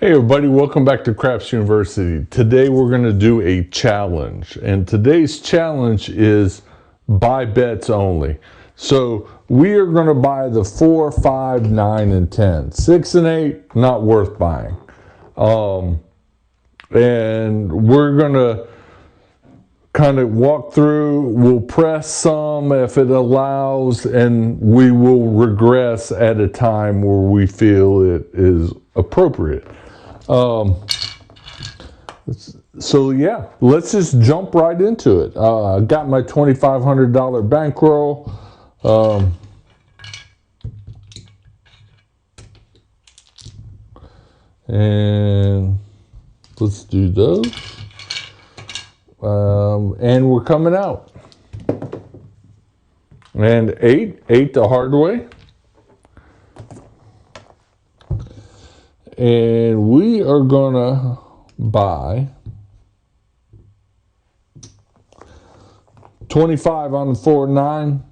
Hey everybody, welcome back to Craps University. Today we're going to do a challenge, and today's challenge is buy bets only. So we are going to buy the 4, 5, 9, and 10. 6 and 8, not worth buying. And we're going to kind of walk through, we'll press some if it allows, and we will regress at a time where we feel it is appropriate. So yeah, let's just jump right into it. I got my $2,500 bankroll. And let's do those. And we're coming out. And eight the hard way. And we are gonna buy 25 on the 4 and 9,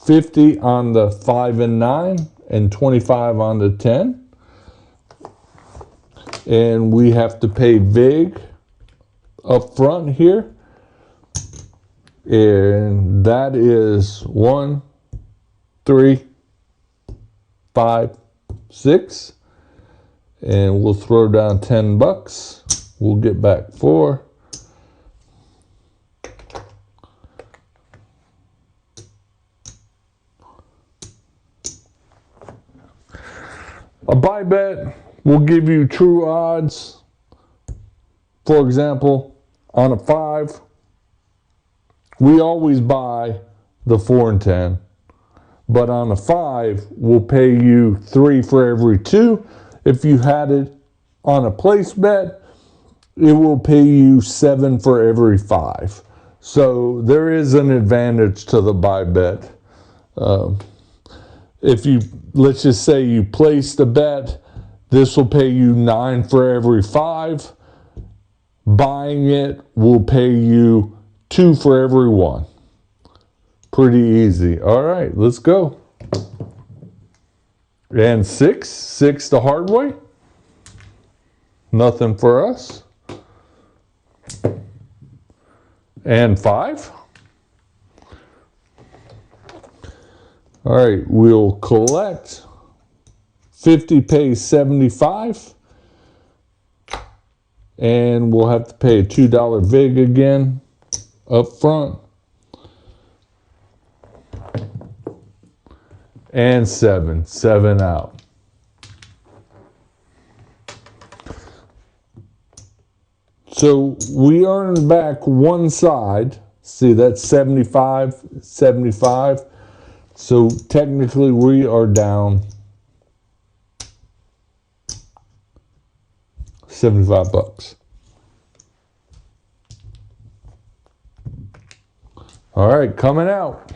50 on the 5 and 9, and 25 on the 10. And we have to pay vig up front here. And that is 1, 3, 5, 6. And we'll throw down $10. We'll get back 4. A buy bet will give you true odds. For example, on a 5, we always buy the 4 and 10. But on a 5, we'll pay you 3 for every 2. If you had it on a place bet, it will pay you 7 for every 5. So there is an advantage to the buy bet. If you, let's just say you placed a bet, this will pay you 9 for every 5. Buying it will pay you 2 for every 1. Pretty easy. All right, let's go. And 6 the hard way. Nothing for us. And 5. All right, we'll collect. 50 pays 75. And we'll have to pay a $2 vig again up front. And 7 out. So we earn back one side. See, that's 75, 75. So technically we are down $75. All right, coming out.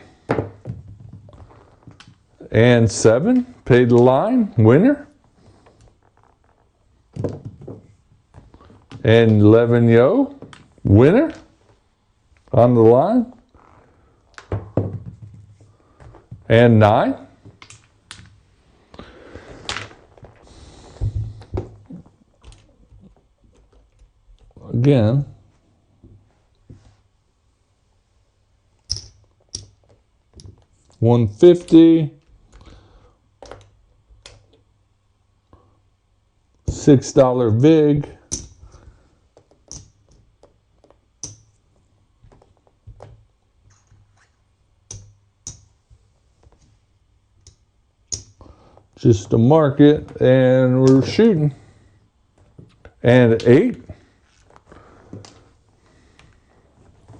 And 7, paid the line, winner. And 11 yo, winner on the line. And 9. Again. $150. $6 vig. Just to mark it, and we're shooting. And 8.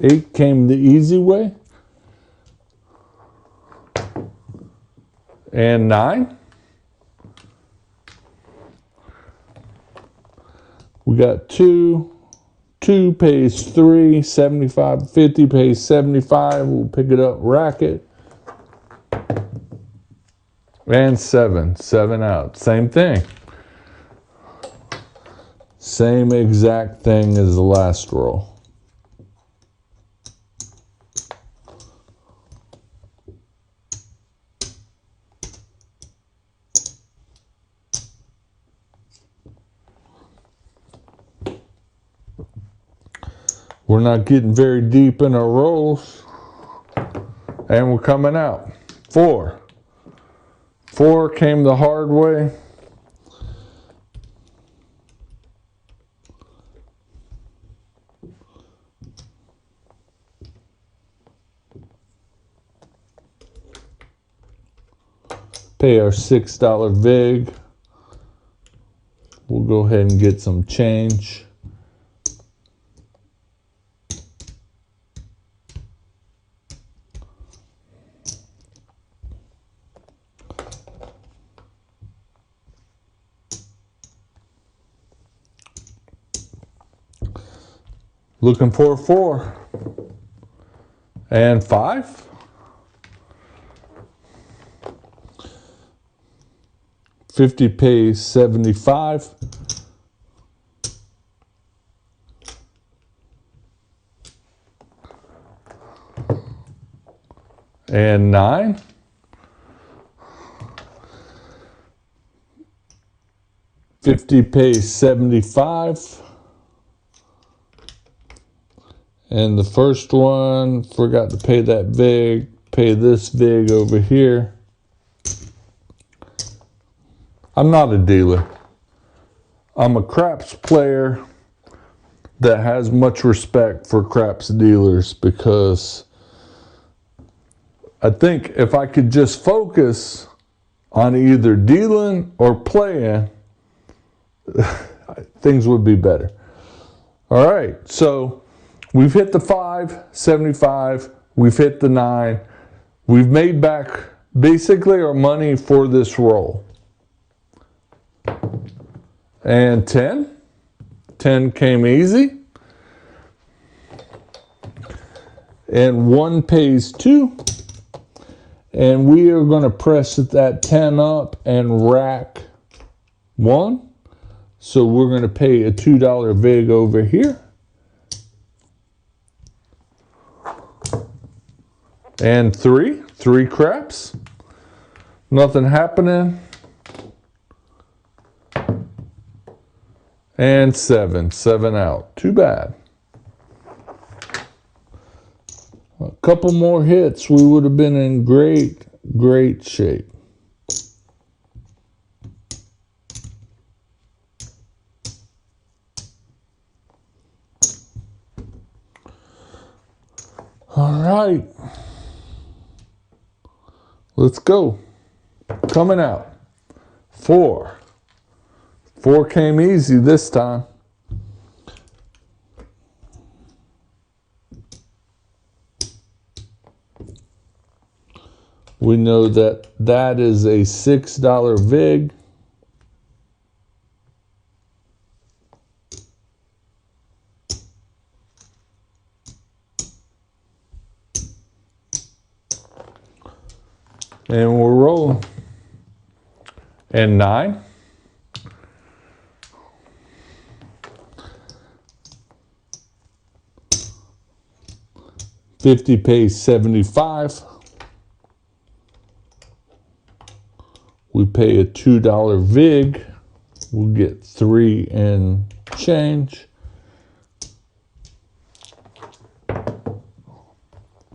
8 came the easy way. And 9. We got 2. 2 pays 3, 75, 50 pays 75. We'll pick it up, rack it. And 7 out. Same thing. Same exact thing as the last roll. We're not getting very deep in our rolls. And we're coming out. 4. 4 came the hard way. Pay our $6 vig. We'll go ahead and get some change. Looking for a 4 and 5. 50 pays 75. And 9. 50 pays 75. And the first one, forgot to pay that vig, pay this vig over here. I'm not a dealer. I'm a craps player that has much respect for craps dealers, because I think if I could just focus on either dealing or playing, things would be better. All right, so we've hit the 5, 75, we've hit the 9. We've made back basically our money for this roll. And 10. 10 came easy. And 1 pays 2. And we are going to press that 10 up and rack 1. So we're going to pay a $2 vig over here. And 3 craps. Nothing happening. And 7 out. Too bad. A couple more hits, we would have been in great shape. All right. Let's go. Coming out. 4. 4 came easy this time. We know that that is a $6 vig. And we're rolling. And 9. 50 pays 75. We pay a $2 vig. We'll get 3 in change.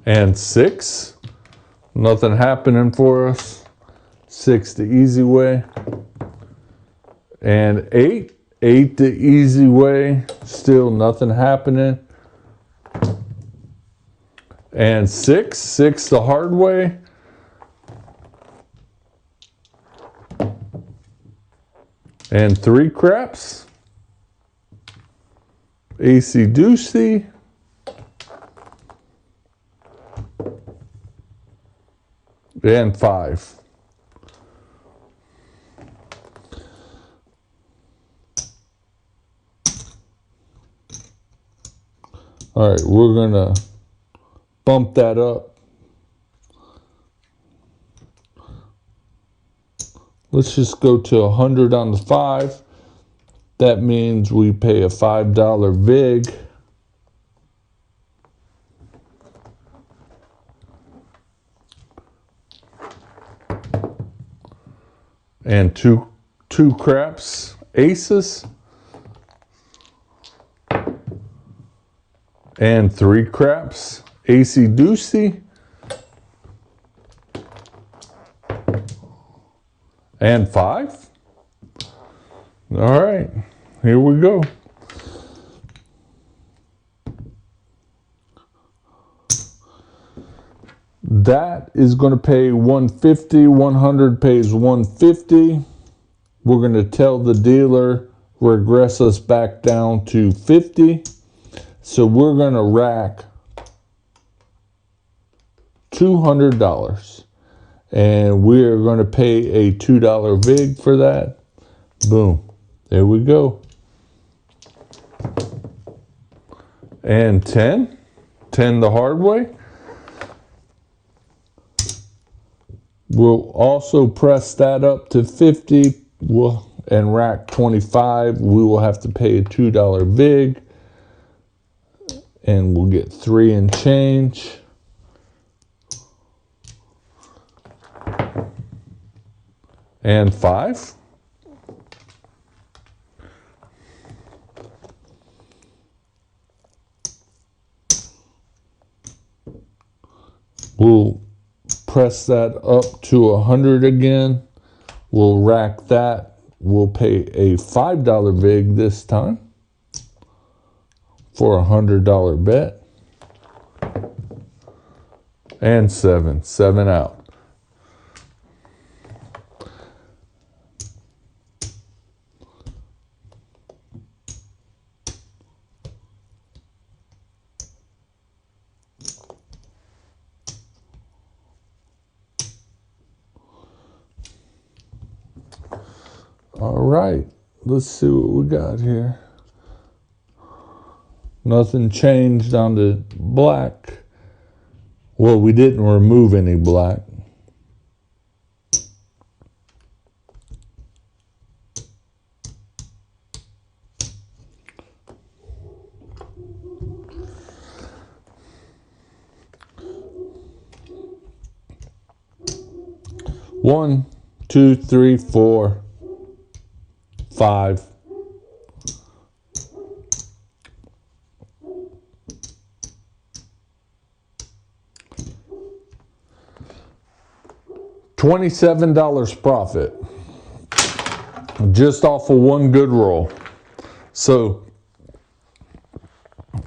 And 6. Nothing happening for us. 6 the easy way. And 8. 8 the easy way. Still nothing happening. And 6. 6 the hard way. And 3 craps. AC doocy. And 5. All right, we're gonna bump that up. Let's just go to 100 on the 5. That means we pay a $5 vig. And two craps, aces. And 3 craps, AC Doocy. And 5. All right, here we go. That is going to pay 150. 100 pays 150. We're going to tell the dealer regress us back down to 50. So we're going to rack $200. And we're going to pay a $2 VIG for that. Boom. There we go. And 10. 10 the hard way. We'll also press that up to 50 and rack 25. We will have to pay a $2 VIG. And we'll get 3 and change. And 5. We'll press that up to 100 again. We'll rack that. We'll pay a $5 VIG this time for a $100 bet. And 7. 7 out. All right, let's see what we got here. Nothing changed on the black. Well, we didn't remove any black. One, 2, 3, 4, 5. $27 profit just off of one good roll. So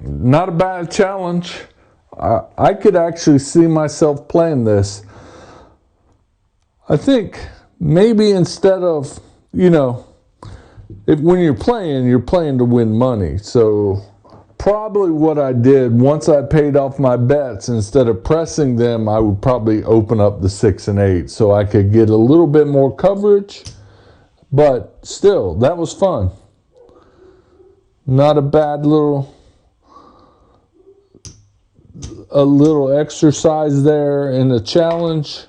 not a bad challenge. I could actually see myself playing this. I think maybe instead of, you know, when you're playing to win money. So probably what I did, once I paid off my bets, instead of pressing them, I would probably open up the 6 and 8 so I could get a little bit more coverage. But still, that was fun. Not a bad little exercise there in the challenge.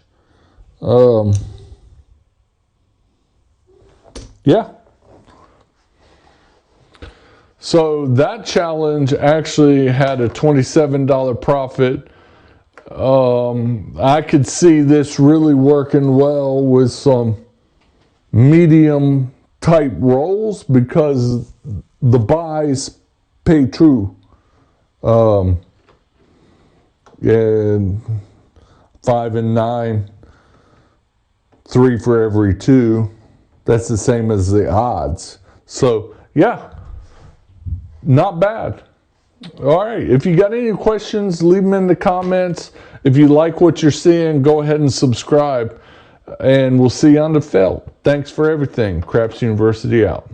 Yeah. So that challenge actually had a $27 profit. I could see this really working well with some medium type rolls because the buys pay true. And 5 and 9, 3 for every 2. That's the same as the odds. So yeah, not bad. All right, if you got any questions, leave them in the comments. If you like what you're seeing, go ahead and subscribe. And we'll see you on the felt. Thanks for everything. Craps University out.